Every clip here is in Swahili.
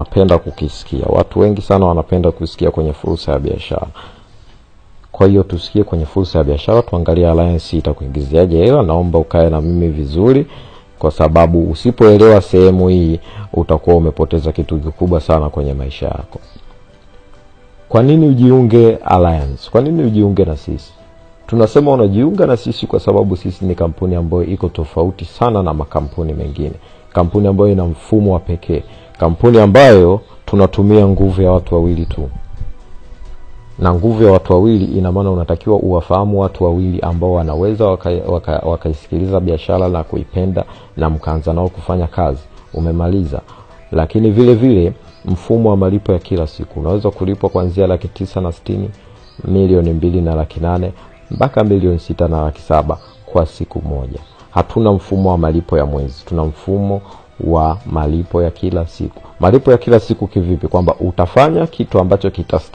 wanapenda kukisikia. Watu wengi sana wanapenda kusikia kwenye fursa ya biashara. Kwa hiyo tusikie kwenye fursa ya biashara, tuangalie alliance itakuingiziaje hela. Naomba ukae na mimi vizuri, kwa sababu usipoelewa sehemu hii utakuwa umepoteza kitu kikubwa sana kwenye maisha yako. Kwa nini ujiunge alliance? Kwa nini ujiunge na sisi? Tunasema unajiunga na sisi kwa sababu sisi ni kampuni ambayo iko tofauti sana na makampuni mengine. Kampuni ambayo ina mfumo wa pekee. Kampuni ambayo tunatumia nguvu ya watu wawili tu. Na nguvu ya watu wawili ina maana unatakiwa uwafahamu watu wawili ambao wanaweza wakaisikiliza biashara na kuipenda na mkaanza nao kufanya kazi. Umemaliza. Lakini vile vile mfumo wa malipo ya kila siku. Unaweza kulipwa kuanzia 960,000, 2,800,000 mpaka 6,700,000 kwa siku moja. Hatuna mfumo wa malipo ya mwezi. Tuna mfumo wa malipo ya kila siku. Malipo ya kila siku kivipi? Kwamba utafanya kitu ambacho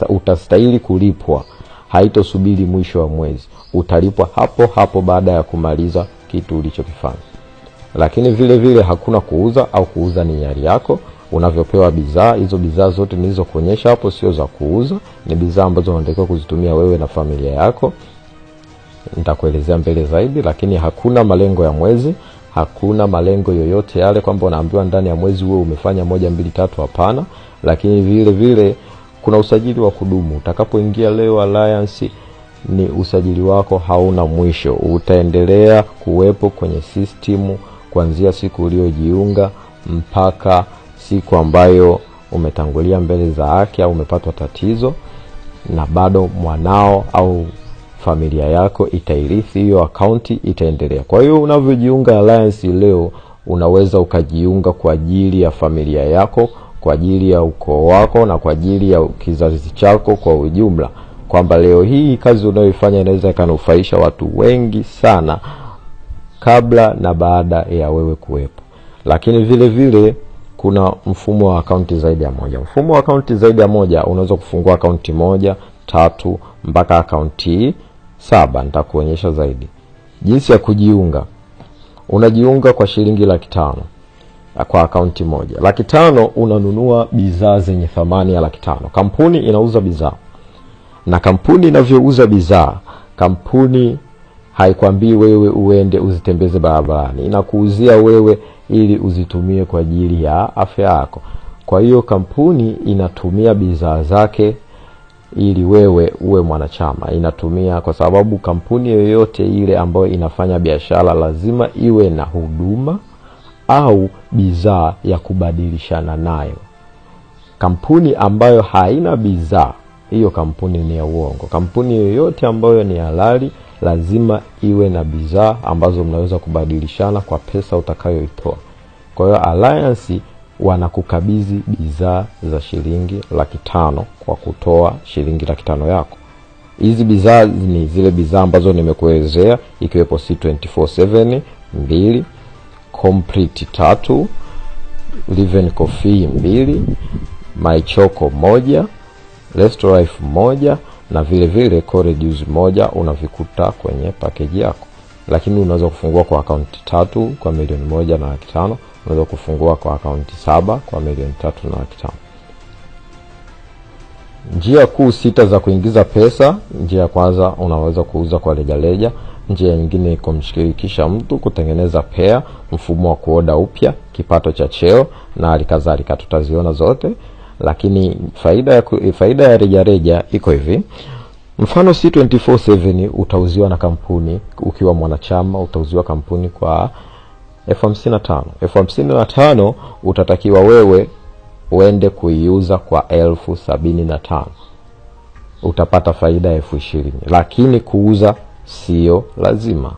utastahili kulipwa, haitosubiri mwisho wa mwezi. Utalipwa hapo hapo baada ya kumaliza kitu ulichokifanya. Lakini vile vile hakuna kuuza, au kuuza ni hiari yako. Unavyopewa bidhaa, hizo bidhaa zote nilizokuonyesha hapo sio za kuuza, ni bidhaa ambazo unatakiwa kuzitumia wewe na familia yako. Nitakuelezea mbele zaidi. Lakini hakuna malengo ya mwezi, hakuna malengo yoyote yale kwamba unaambiwa ndani ya mwezi wewe umefanya 1 2 3, hapana. Lakini vile vile kuna usajili wa kudumu. Utakapoingia leo alliance, ni usajili wako hauna mwisho. Utaendelea kuwepo kwenye system kuanzia siku uliojiunga mpaka siku ambayo umetangulia mbele za haki au umepatwa tatizo, na bado mwanao au familia yako itairithi hiyo akaunti, itaendelea. Kwa hiyo unavyojiunga alliance leo, unaweza ukajiunga kwa ajili ya familia yako, kwa ajili ya ukoo wako, na kwa ajili ya kizazi chako kwa ujumla. Kwamba leo hii kazi unayoifanya inaweza ikanufaisha watu wengi sana kabla na baada ya wewe kuwepo. Lakini vile vile kuna mfumo wa akaunti zaidi ya moja. Mfumo wa akaunti zaidi ya moja, unaweza kufungua akaunti 1, 3 mpaka akaunti 7. Nitakuonyesha zaidi jinsi ya kujiunga. Unajiunga kwa shilingi 500,000 kwa akaunti moja. 500,000 unanunua bidhaa zenye thamani ya 500,000. Kampuni inauza bidhaa. Na kampuni inavyouza bidhaa, kampuni haikwambii wewe uende uzitembeze barabarani. Inakuuzia wewe ili uzitumie kwa ajili ya afya yako. Kwa hiyo kampuni inatumia bidhaa zake ili wewe uwe mwanachama. Inatumia kwa sababu kampuni yoyote ile ambayo inafanya biashara lazima iwe na huduma au bidhaa ya kubadilishana nayo. Kampuni ambayo haina bidhaa, hiyo kampuni ni ya uongo. Kampuni yoyote ambayo ni halali lazima iwe na bidhaa ambazo mnaweza kubadilishana kwa pesa utakayoitoa. Kwa hiyo alliance wanakukabidhi bidhaa za shilingi 500,000 kwa kutoa shilingi 500,000 yako. Hizi bidhaa ni zile bidhaa ambazo nimekuelezea, ikiwepo C24/7 2, Complete 3, Live Coffee 2, My Choco 1, Resto Life 1, na vile vile Core Juice 1 unavikuta kwenye package yako. Lakini unaweza kufungua kwa akaunti 3 kwa 1,500,000. Unaweza kufungua kwa akaunti 7 kwa 3,500,000. Njia kuu 6 za kuingiza pesa. Njia ya kwanza, unaweza kuuza kwa rejareja. Njia nyingine ni kumshirikisha mtu, kutengeneza pair, mfumo wa kuoda upya, kipato cha cheo na alikadhalika. Tutaziona zote. Lakini faida ya rejareja iko hivi. Mfano C24/7 utauziwa na kampuni ukiwa mwanachama, utauziwa kampuni kwa 55,000. 55,000 utatakiwa wewe uende kuiuza kwa 75,000. Utapata faida 20,000. Lakini kuuza sio lazima.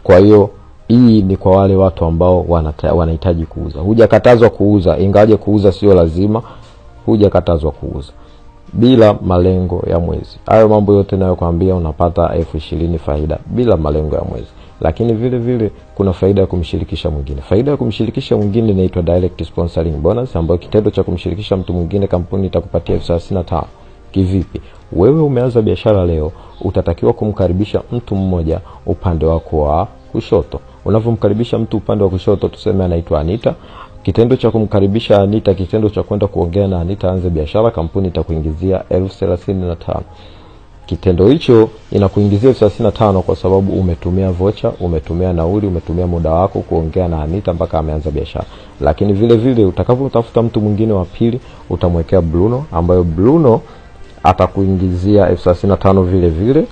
Kwa hiyo hii ni kwa wale watu ambao wanahitaji kuuza. Hujakatazwa kuuza, ingawaje kuuza sio lazima. Hujakatazwa kuuza bila malengo ya mwezi. Hayo mambo yote nayokuambia unapata 20,000 faida bila malengo ya mwezi. Lakini vile vile kuna faida ya kumshirikisha mwingine. Faida ya kumshirikisha mwingine inaitwa direct sponsoring bonus, ambayo kitendo cha kumshirikisha mtu mwingine kampuni itakupatia 35,000. Kivipi? Wewe umeanza biashara leo, utatakiwa kumkaribisha mtu mmoja upande wako wa kushoto. Unavyomkaribisha mtu upande wa kushoto, tuseme anaitwa Anita, Kitendo cha kumkaribisha Anita, kitendo cha kwenda kuongea na Anita aanze biashara, kampuni itakuingizia 35,000. Kitendo hicho inakuingizia 35,000 kwa sababu umetumia vocha, umetumia nauli, umetumia muda wako kuongea na Anita mpaka ameanza biashara. Lakini vile vile utakapotafuta mtu mwingine wa pili, utamwekea Bruno, ambayo Bruno atakuingizia 35,000 vile vile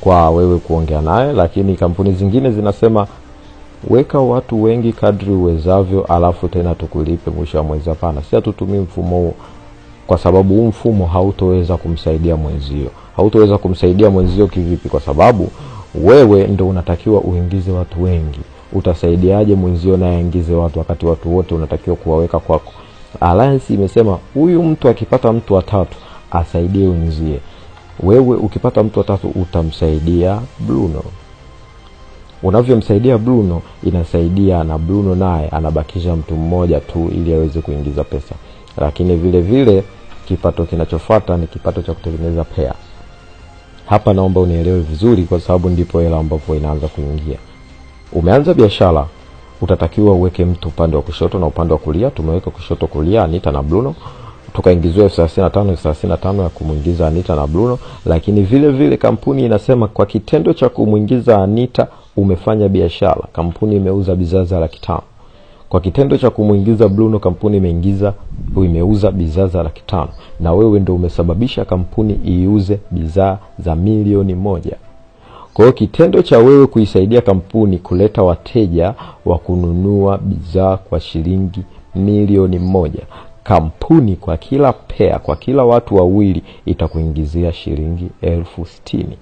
kwa wewe kuongea naye. Lakini kampuni zingine zinasema weka watu wengi kadri uwezavyo, alafu tena tukulipe mwisho wa mwezi. Hapana, si hatutumii mfumo huo, kwa sababu huu mfumo hautoweza kumsaidia mwenzio. Hautoweza kumsaidia mwenzio kivipi? Kwa sababu wewe ndio unatakiwa uingize watu wengi. Utasaidiaje mwenzio na aingize watu wakati watu wote unatakiwa kuwaweka kwako? Alliance imesema huyu mtu akipata mtu wa tatu asaidie wenzie. Wewe ukipata mtu wa tatu utamsaidia Bruno. Unavyomsaidia Bruno inasaidia na Bruno naye anabakisha mtu mmoja tu ili aweze kuingiza pesa. Lakini vile vile kipato kinachofuata ni kipato cha kutengeneza pair. Hapa naomba unielewe vizuri, kwa sababu ndipo hela ambapo inaanza kuingia. Umeanza biashara, utatakiwa uweke mtu upande wa kushoto na upande wa kulia. Tumeweka kushoto kulia Anita na Bruno, tukaingizwa 35,000 ya kumuingiza Anita na Bruno. Lakini vile vile kampuni inasema kwa kitendo cha kumuingiza Anita umefanya biashara, kampuni imeuza bidhaa za 500,000. Kwa kitendo cha kumuingiza Bruno, kampuni imeuza bidhaa za 500,000, na wewe ndio umesababisha kampuni iuze bidhaa za 1,000,000. Kwa hiyo kitendo cha wewe kuisaidia kampuni kuleta wateja wa kununua bidhaa kwa shilingi 1,000,000, kampuni kwa kila pair, kwa kila watu wawili itakuingizia shilingi 60,000.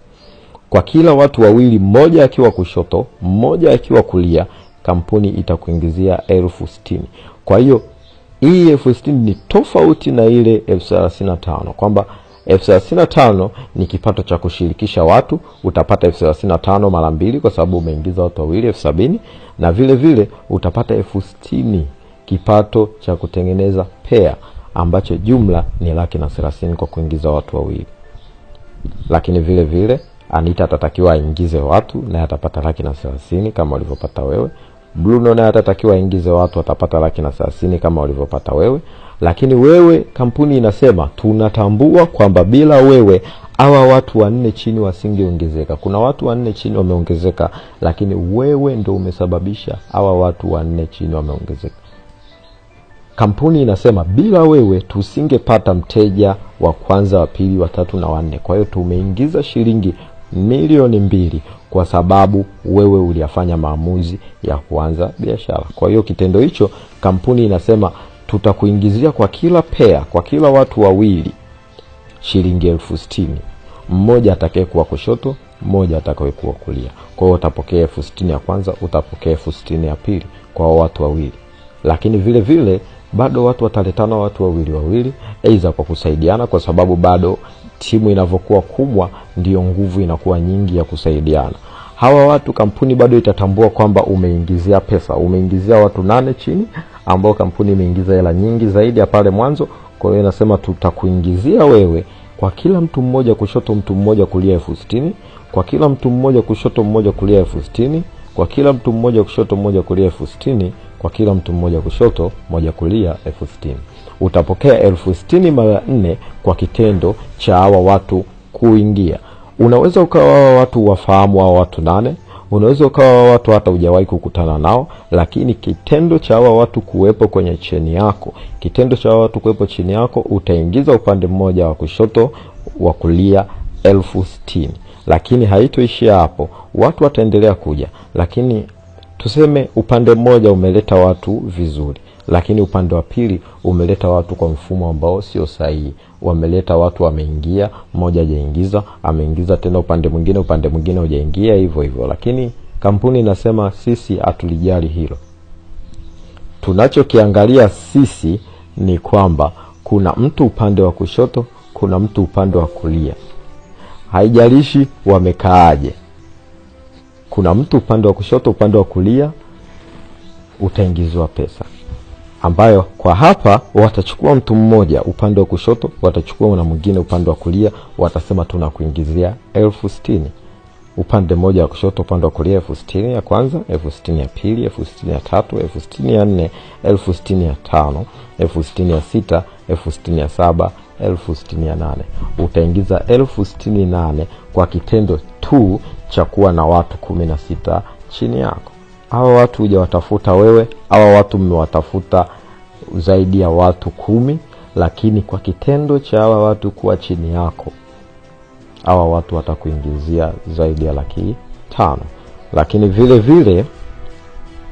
Kwa kila watu wawili, mmoja akiwa kushoto, mmoja akiwa kulia, kampuni itakuingizia 60,000. Kwa hiyo hii 60,000 ni tofauti na ile 35,000, kwamba 35,000 ni kipato cha kushirikisha watu. Utapata 35,000 mara 2 kwa sababu umeingiza watu wawili, 70,000. Na vile vile utapata 60,000 kipato cha kutengeneza pair, ambacho jumla ni 130,000 kwa kuingiza watu wawili. Lakini vile vile Anita atatakiwa aingize watu na atapata 130,000 kama ulivyopata wewe. Bruno naye atatakiwa aingize watu, atapata 130,000 kama ulivyopata wewe. Lakini wewe, kampuni inasema tunatambua kwamba bila wewe hawa watu 4 chini wasingeongezeka. Kuna watu 4 chini wameongezeka, lakini wewe ndio umesababisha hawa watu 4 chini wameongezeka. Kampuni inasema bila wewe tusingepata mteja wa kwanza, wa pili, wa tatu na wa 4. Kwa hiyo tumeingiza shilingi 2,000,000 kwa sababu wewe uliyafanya maamuzi ya kuanza biashara. Kwa hiyo kitendo hicho kampuni inasema tutakuingizia kwa kila pair, kwa kila watu wawili shilingi 60,000. Mmoja atakayekuwa kushoto, mmoja atakayekuwa kulia. Kwa hiyo utapokea 60,000 ya kwanza, utapokea 60,000 ya pili kwa watu wawili. Lakini vile vile bado watu wataletana, watu wawili aidha kwa kusaidiana, kwa sababu bado timu inavyokuwa kubwa ndio nguvu inakuwa nyingi ya kusaidiana. Hawa watu kampuni bado itatambua kwamba umeingizia pesa, umeingizia watu 8 chini ambao kampuni imeingiza hela nyingi zaidi ya pale mwanzo. Kwa hiyo inasema tutakuingizia wewe kwa kila mtu mmoja kushoto, mtu mmoja kulia 60,000, kwa kila mtu mmoja kushoto, mmoja kulia 60,000, kwa kila mtu mmoja kushoto, mmoja kulia 60,000, kwa kila mtu mmoja kushoto, mmoja kulia 60,000. Utapokea 60,000 mara 4 kwa kitendo cha hawa watu kuingia. Unaweza ukawa watu wafahamu hawa watu 8, unaweza ukawa watu hata hujawahi kukutana nao, lakini kitendo cha hawa watu kuwepo kwenye cheni yako, kitendo cha hawa watu kuwepo chini yako, utaingiza upande mmoja wa kushoto, wa kulia 60,000. Lakini haitoishia hapo, watu wataendelea kuja. Lakini tuseme upande mmoja umeleta watu vizuri, lakini upande wa pili umeleta watu kwa mfumo ambao sio sahihi. Wameleta watu wameingia, mmoja hajaingiza, ameingiza tena upande mwingine hujaingia, hivyo. Lakini kampuni inasema sisi hatulijali hilo. Tunachokiangalia sisi ni kwamba kuna mtu upande wa kushoto, kuna mtu upande wa kulia. Haijalishi wamekaaje. Kuna mtu upande wa kushoto, upande wa kulia, utaingizwa pesa. Ambayo kwa hapa watachukua mtu mmoja upande wa kushoto, watachukua na mwingine upande wa kulia, watasema tunakuingizia 60,000. upande mmoja wa kushoto, upande wa kulia 60,000 ya kwanza, 60,000 ya pili, 60,000 ya tatu, 60,000 ya nne, 60,000 ya tano, 60,000 ya sita, 60,000 ya saba, 60,000 ya nane. Utaingiza 68,000 kwa kitendo tu cha kuwa na watu 16 chini yako. Hawa watu hujawatafuta wewe, hawa watu mmewatafuta zaidi ya watu 10, lakini kwa kitendo cha hawa watu kuwa chini yako, hawa watu watakuingizia zaidi ya 500,000. Lakini vile vile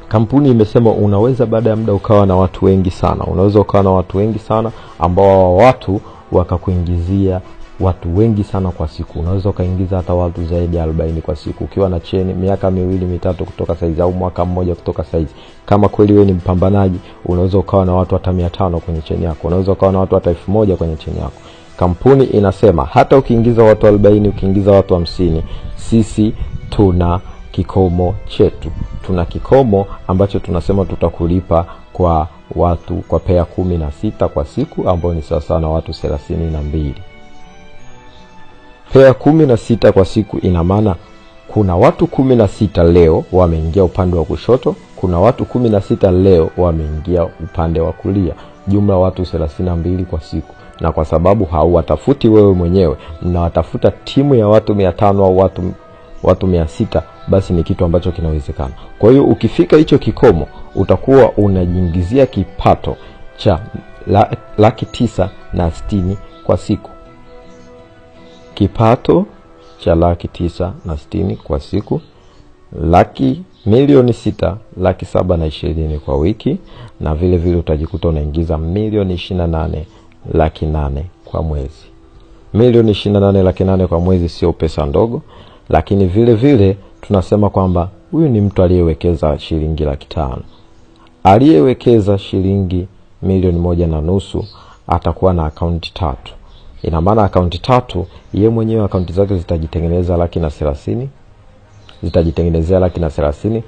kampuni imesema unaweza baada ya muda ukawa na watu wengi sana. Unaweza ukawa na watu wengi sana ambao watu wakakuingizia watu wengi sana kwa siku. Unaweza ukaingiza hata watu zaidi ya 40 kwa siku ukiwa na cheni miaka 2-3 kutoka saizi, au mwaka mmoja kutoka saizi. Kama kweli wewe ni mpambanaji, unaweza ukawa na watu hata 500 kwenye cheni yako. Unaweza ukawa na watu hata 1000 kwenye cheni yako. Kampuni inasema hata ukiingiza watu 40, ukiingiza watu 50, sisi tuna kikomo chetu. Tuna kikomo ambacho tunasema tutakulipa kwa watu kwa pea 16 kwa siku, ambao ni sawa na watu 32. Pea 16 kwa siku ina maana kuna watu 16 leo wameingia upande wa kushoto, kuna watu 16 leo wameingia upande wa kulia, jumla watu 32 kwa siku. Na kwa sababu hauwatafuti wewe mwenyewe, mnawatafuta timu ya watu 500 au watu 600, basi ni kitu ambacho kinawezekana. Kwa hiyo ukifika hicho kikomo, utakuwa unajiingizia kipato cha 960,000 kwa siku. Kipato cha 960,000 kwa siku, 1,600,720 kwa wiki, na vile vile utajikuta unaingiza 1,28,800,000 kwa mwezi. 1,28,800,000 kwa mwezi sio pesa ndogo, lakini vile vile tunasema kwamba huyu ni mtu aliyewekeza shilingi 500,000. Aliyewekeza shilingi 1,150,000 atakuwa na akaunti 3. Ina maana akaunti 3, yeye mwenyewe akaunti zake zitajitengeneza 130,000, zitajitengenezea 130,000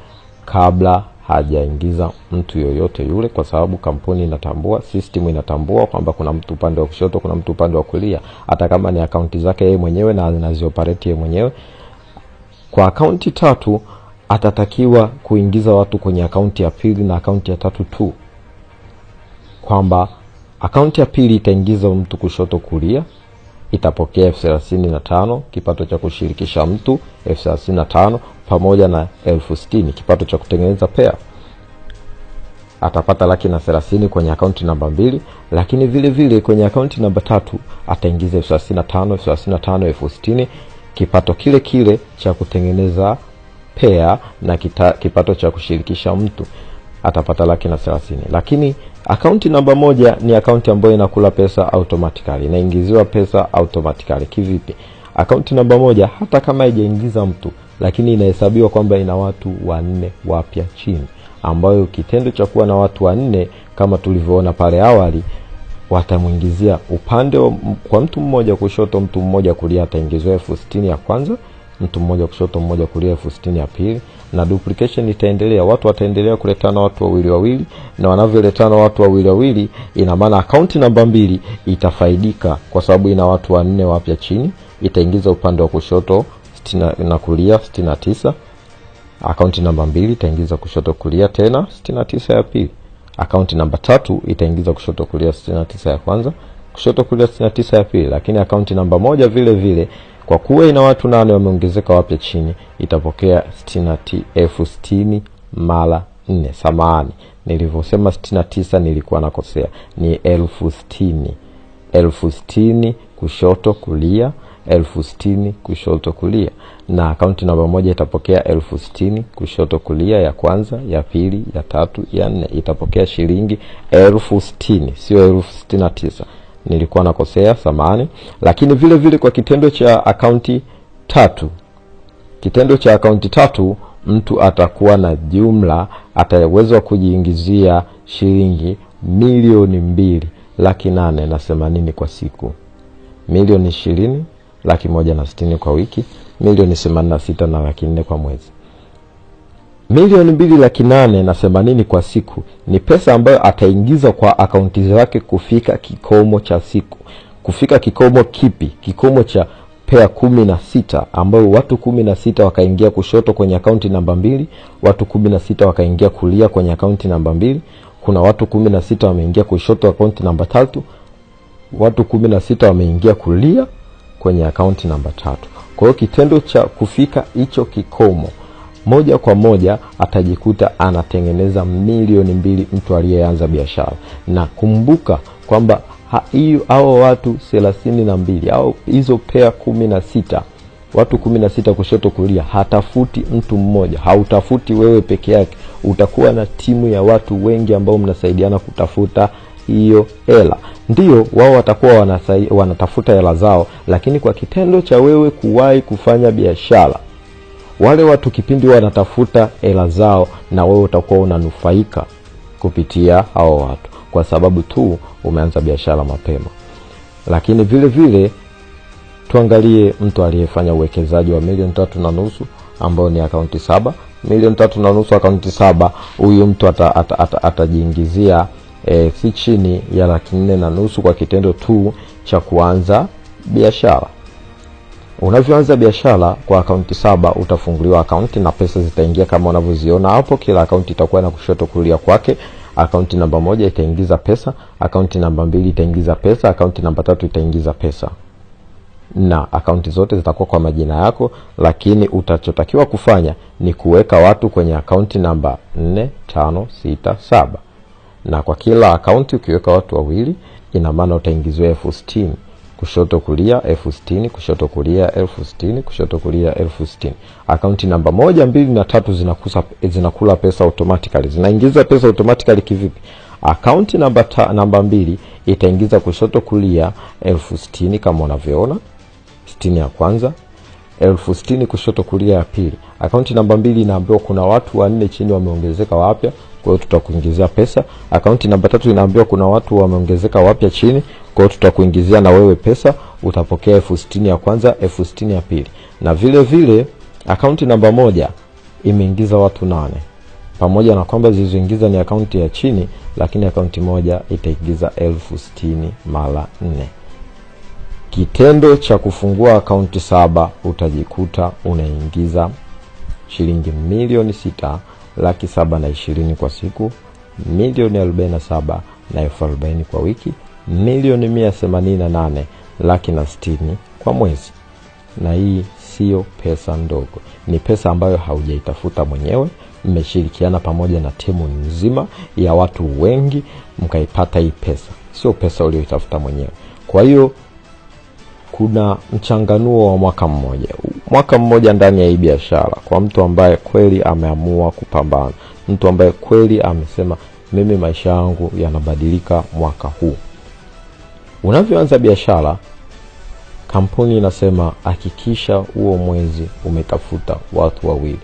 kabla hajaingiza mtu yoyote yule, kwa sababu kampuni inatambua, system inatambua kwamba kuna mtu upande wa kushoto, kuna mtu upande wa kulia, hata kama ni akaunti zake yeye mwenyewe na anazioperate yeye mwenyewe. Kwa akaunti 3 atatakiwa kuingiza watu kwenye akaunti ya pili na akaunti ya tatu tu, kwamba akaunti ya pili itaingiza mtu kushoto kulia, itapokea 35,000 kipato cha kushirikisha mtu, 35,000 pamoja na 60,000 kipato cha kutengeneza pair. Atapata 130,000 kwenye akaunti namba 2, lakini vile vile kwenye akaunti namba 3 ataingiza 35,000, 60,000 kipato kile kile cha kutengeneza pair na kipato cha kushirikisha mtu, atapata 130,000. Lakini akaunti namba 1 ni akaunti ambayo inakula pesa automatically, inaingiziwa pesa automatically. Kivipi? Akaunti namba 1 hata kama haijaingiza mtu, lakini inahesabiwa kwamba ina watu 4 wapya chini, ambayo kitendo cha kuwa na watu 4 kama tulivyoona pale awali, watamuingizia upande kwa mtu mmoja kushoto, mtu mmoja kulia, ataingizwa 60,000 ya kwanza, mtu mmoja kushoto mmoja kulia 60,000 ya pili, na duplication itaendelea. Watu wataendelea kuletana watu wawili, na wanavyoletana watu wawili, ina maana akaunti namba 2 itafaidika kwa sababu ina watu 4 wapya chini, itaingiza upande wa kushoto 60 na kulia 69. Akaunti namba 2 itaingiza kushoto kulia tena 69 ya pili. Akaunti namba 3 itaingiza kushoto kulia 69 ya kwanza, kushoto kulia 69 ya pili. Lakini akaunti namba 1 vile vile, kwa kuwa ina watu 8 wameongezeka wapya chini, itapokea 60,000 mara 4. Samahani, nilivyosema 69 nilikuwa nakosea, ni 60,000. 60,000 kushoto kulia, 60,000 kushoto kulia. Na akaunti namba 1 itapokea 60,000 kushoto kulia ya kwanza, ya pili, ya tatu, ya 4. Itapokea shilingi 60,000, sio 69,000. Nilikuwa nakosea, samahani. Lakini vile vile kwa kitendo cha akaunti 3, kitendo cha akaunti 3, mtu atakuwa na jumla, ataweza kujiingizia shilingi 2,2,880,000 kwa siku, 2,20,160,000 kwa wiki, 86,400,000 kwa mwezi. 2,2,880,000 kwa siku ni pesa ambayo ataingiza kwa akaunti zake kufika kikomo cha siku. Kufika kikomo kipi? Kikomo cha pair 16 ambao watu 16 wakaingia kushoto kwenye akaunti namba 2, watu 16 wakaingia kulia kwenye akaunti namba 2, kuna watu 16 wameingia kushoto akaunti namba 3, watu 16 wameingia kulia kwenye akaunti namba 3. Kwa hiyo kitendo cha kufika hicho kikomo, moja kwa moja atajikuta anatengeneza milioni 2 mtu aliyeanza biashara. Na kumbuka kwamba hao watu 32 au hizo pair 16, watu 16 kushoto kulia, hatafuti mtu mmoja, hautafuti wewe peke yake, utakuwa na timu ya watu wengi ambao mnasaidiana kutafuta hiyo hela. Ndio wao watakuwa wanatafuta hela zao, lakini kwa kitendo cha wewe kuwahi kufanya biashara, wale watu kipindi wanatafuta hela zao, na wewe utakuwa unanufaika kupitia hao watu, kwa sababu tu umeanza biashara mapema. Lakini vile vile tuangalie mtu aliyefanya uwekezaji wa 3.5 ambao ni akaunti 7. 3.5 akaunti 7, huyu mtu atajiingizia si chini ya 4.5 kwa kitendo tu cha kuanza biashara. Unavyoanza biashara kwa akaunti 7, utafunguliwa akaunti na pesa zitaingia kama unavyoziona hapo. Kila akaunti itakuwa na kushoto kulia kwake. Akaunti namba 1 itaingiza pesa, akaunti namba 2 itaingiza pesa, akaunti namba 3 itaingiza pesa. Na akaunti zote zitakuwa kwa majina yako, lakini utachotakiwa kufanya ni kuweka watu kwenye akaunti namba 4, 5, 6, 7. Na kwa kila akaunti ukiweka watu wawili, ina maana utaingizwa 60,000 kushoto kulia, 60,000 kushoto kulia, 60,000 kushoto kulia, 60,000. Akaunti namba 1, 2 na 3 zinakula pesa automatically. Zinaingiza pesa automatically kivipi? Akaunti namba 2 itaingiza kushoto kulia 60,000 kama unavyoona, 60 ya kwanza, 60,000 kushoto kulia ya pili. Akaunti namba 2 inaambiwa kuna watu 4 chini wameongezeka wapya, kwa hiyo tutakuingizia pesa. Akaunti namba 3 inaambiwa kuna watu wameongezeka wapya chini, kwa hiyo tutakuingizia na wewe pesa, utapokea 60,000 ya kwanza, 60,000 ya pili. Na vile vile akaunti namba 1 imeingiza watu 8. Pamoja na kwamba zilizoingiza ni akaunti ya chini, lakini akaunti moja itaingiza 60,000 mara 4. Kitendo cha kufungua akaunti 7 utajikuta unaingiza shilingi milioni 6,720,000 kwa siku, milioni 47,040 kwa wiki, milioni 188,60,000 kwa mwezi. Na hii sio pesa ndogo, ni pesa ambayo haujaitafuta mwenyewe. Mmeshirikiana pamoja na timu nzima ya watu wengi mkaipata hii pesa, sio pesa uliyoitafuta mwenyewe. Kwa hiyo kuna mchanganuo wa mwaka mmoja ndani ya hii biashara, kwa mtu ambaye kweli ameamua kupambana, mtu ambaye kweli amesema mimi maisha yangu yanabadilika mwaka huu. Unavyoanza biashara, kampuni inasema hakikisha huo mwezi umetafuta watu wawili.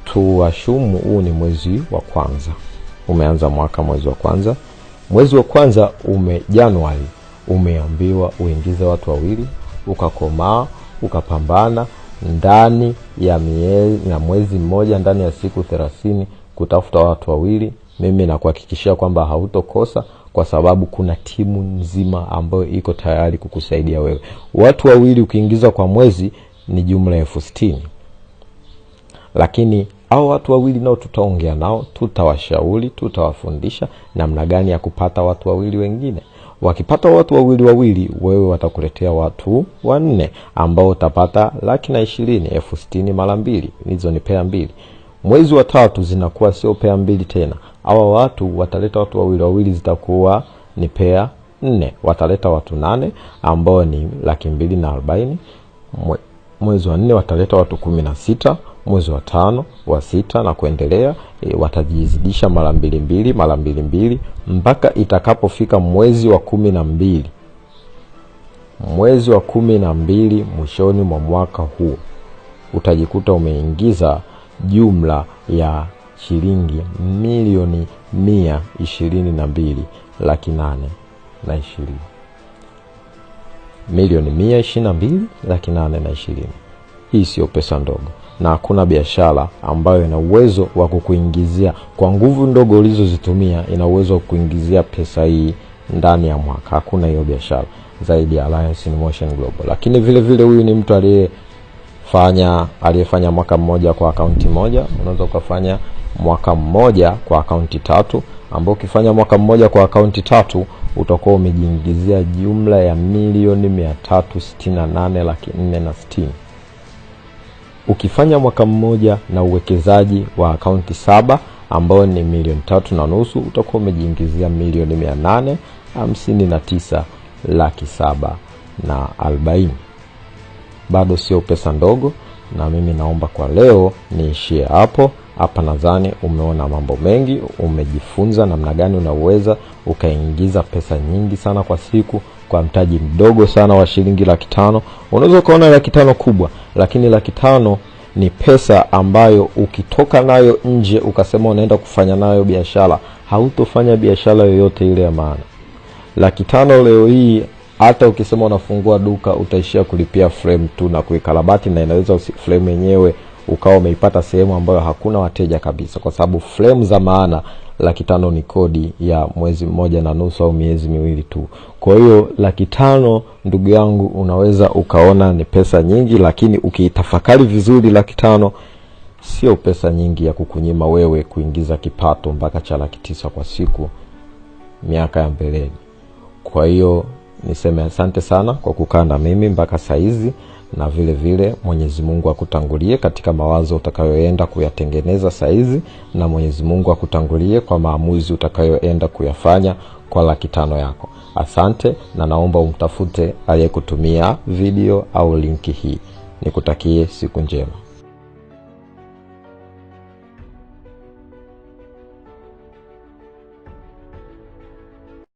Tuashumu huu ni mwezi wa kwanza, umeanza mwaka mwezi wa kwanza. Mwezi wa kwanza Januari, umeambiwa uingize watu wawili, ukakomaa, ukapambana ndani ya mwezi mmoja, ndani ya siku 30 kutafuta watu wawili. Mimi nakuhakikishia kwamba hautokosa, kwa sababu kuna timu nzima ambayo iko tayari kukusaidia wewe. Watu wawili ukiingiza kwa mwezi ni jumla ya 60,000. Lakini hao watu wawili nao tutaongea nao, tutawashauri, tutawafundisha namna gani ya kupata watu wawili wengine. Wakipata watu wawili, wewe watakuletea watu 4 ambao utapata 120,000, 60,000 mara 2. Hizo ni pair 2. Mwezi wa 3 zinakuwa sio pair 2 tena. Hawa watu wataleta watu wawili, zitakuwa ni pair 4. Wataleta watu 8 ambao ni 240,000. Mwezi wa 4 wataleta watu 16. Mwezi wa 5, wa 6 na kuendelea, watajizidisha mara 2 mpaka itakapofika mwezi wa 12. Mwezi wa 12 mwishoni mwa mwaka huu utajikuta umeingiza jumla ya shilingi milioni 122,820,000. Milioni 122,820,000. Hii sio pesa ndogo, na hakuna biashara ambayo ina uwezo wa kukuingizia kwa nguvu ndogo ulizozitumia, ina uwezo wa kukuingizia pesa hii ndani ya mwaka. Hakuna hiyo biashara zaidi ya Alliance in Motion Global. Lakini vile vile huyu ni mtu aliyefanya mwaka mmoja kwa akaunti moja. Unaweza ukafanya mwaka mmoja kwa akaunti 3, ambao ukifanya mwaka mmoja kwa akaunti 3 utakuwa umejiingizia jumla ya 1,368,460. Ukifanya mwaka mmoja na uwekezaji wa akaunti 7 ambao ni 3.5 milioni, utakuwa umejiingizia 1,859,740. Bado sio pesa ndogo, na mimi naomba kwa leo niishie hapo. Hapa nadhani umeona mambo mengi, umejifunza namna gani unaweza ukaingiza pesa nyingi sana kwa siku kwa mtaji mdogo sana wa shilingi 500,000. Unaweza kuona 500,000 kubwa, lakini 500,000 ni pesa ambayo ukitoka nayo nje ukasema unaenda kufanya nayo biashara, hautofanya biashara yoyote ile ya maana. 500,000 leo hii hata ukisema unafungua duka utaishia kulipia frame tu na kuikarabati, na inaweza frame yenyewe ukawa umeipata sehemu ambayo hakuna wateja kabisa, kwa sababu frame za maana 500,000 ni kodi ya mwezi 1.5 au miezi 2 tu. Kwa hiyo 500,000 ndugu yangu unaweza ukaona ni pesa nyingi, lakini ukiitafakari vizuri 500,000 sio pesa nyingi ya kukunyima wewe kuingiza kipato mpaka cha 900,000 kwa siku miaka ya mbeleni. Kwa hiyo niseme asante sana kwa kukaa na mimi mpaka saizi, na vile vile Mwenyezi Mungu akutangulie katika mawazo utakayoenda kuyatengeneza saizi, na Mwenyezi Mungu akutangulie kwa maamuzi utakayoenda kuyafanya kwa 500,000 yako. Asante, na naomba umtafute aliyekutumia video au linki hii. Nikutakie siku njema.